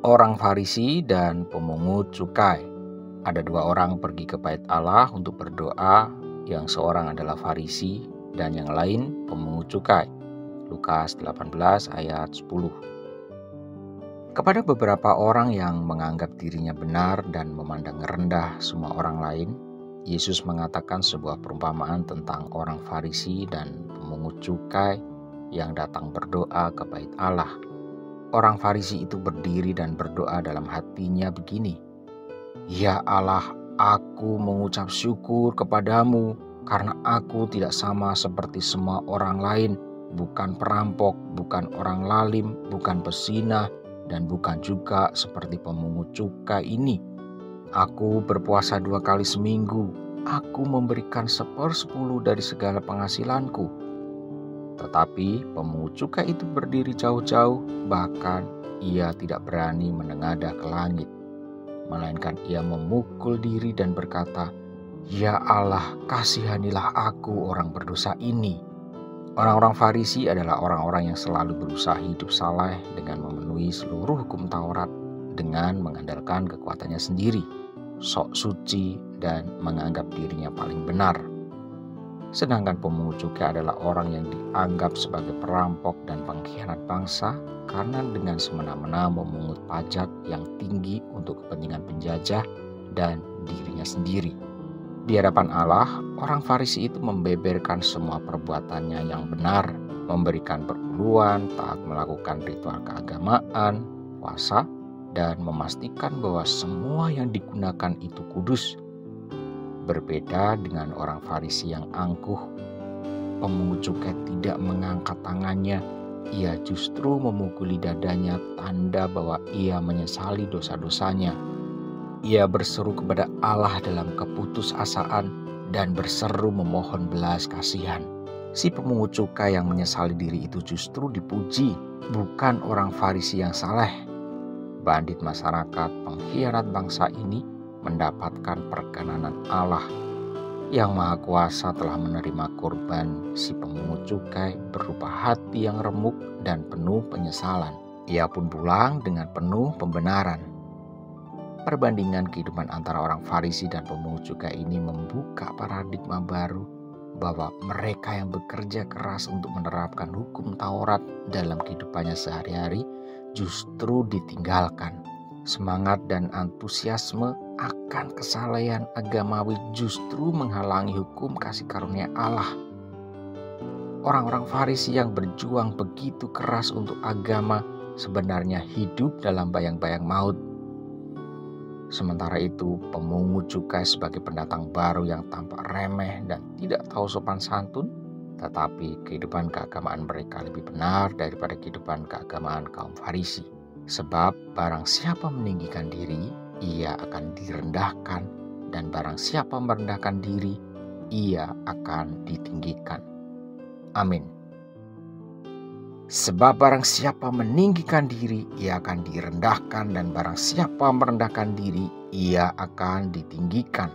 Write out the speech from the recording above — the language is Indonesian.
Orang Farisi dan pemungut cukai. Ada dua orang pergi ke bait Allah untuk berdoa, yang seorang adalah Farisi dan yang lain pemungut cukai. Lukas 18 ayat 10. Kepada beberapa orang yang menganggap dirinya benar dan memandang rendah semua orang lain, Yesus mengatakan sebuah perumpamaan tentang orang Farisi dan pemungut cukai yang datang berdoa ke bait Allah. Orang Farisi itu berdiri dan berdoa dalam hatinya begini, "Ya Allah, aku mengucap syukur kepadamu karena aku tidak sama seperti semua orang lain, bukan perampok, bukan orang lalim, bukan pezinah, dan bukan juga seperti pemungut cukai ini. Aku berpuasa 2 kali seminggu, aku memberikan 1/10 dari segala penghasilanku." Tetapi pemungut cukai itu berdiri jauh-jauh, bahkan ia tidak berani menengadah ke langit, melainkan ia memukul diri dan berkata, "Ya Allah, kasihanilah aku orang berdosa ini." Orang-orang Farisi adalah orang-orang yang selalu berusaha hidup saleh dengan memenuhi seluruh hukum Taurat dengan mengandalkan kekuatannya sendiri, sok suci, dan menganggap dirinya paling benar. Sedangkan pemungut cukai adalah orang yang dianggap sebagai perampok dan pengkhianat bangsa karena dengan semena-mena memungut pajak yang tinggi untuk kepentingan penjajah dan dirinya sendiri. Di hadapan Allah, orang Farisi itu membeberkan semua perbuatannya yang benar, memberikan perpuluhan, taat melakukan ritual keagamaan, puasa, dan memastikan bahwa semua yang digunakan itu kudus. Berbeda dengan orang Farisi yang angkuh, pemungut cukai tidak mengangkat tangannya. Ia justru memukuli dadanya, tanda bahwa ia menyesali dosa-dosanya. Ia berseru kepada Allah dalam keputusasaan dan berseru memohon belas kasihan. Si pemungut cukai yang menyesali diri itu justru dipuji, bukan orang Farisi yang saleh. Bandit masyarakat pengkhianat bangsa ini mendapatkan perkenanan Allah. Yang Maha Kuasa telah menerima korban si pemungut cukai berupa hati yang remuk dan penuh penyesalan. Ia pun pulang dengan penuh pembenaran. Perbandingan kehidupan antara orang Farisi dan pemungut cukai ini membuka paradigma baru bahwa mereka yang bekerja keras untuk menerapkan hukum Taurat dalam kehidupannya sehari-hari justru ditinggalkan. Semangat dan antusiasme akan kesalehan agamawi justru menghalangi hukum kasih karunia Allah. Orang-orang Farisi yang berjuang begitu keras untuk agama sebenarnya hidup dalam bayang-bayang maut. Sementara itu, pemungut cukai sebagai pendatang baru yang tampak remeh dan tidak tahu sopan santun, tetapi kehidupan keagamaan mereka lebih benar daripada kehidupan keagamaan kaum Farisi. Sebab barang siapa meninggikan diri, ia akan direndahkan, dan barang siapa merendahkan diri, ia akan ditinggikan. Amin. Sebab barang siapa meninggikan diri, ia akan direndahkan, dan barang siapa merendahkan diri, ia akan ditinggikan.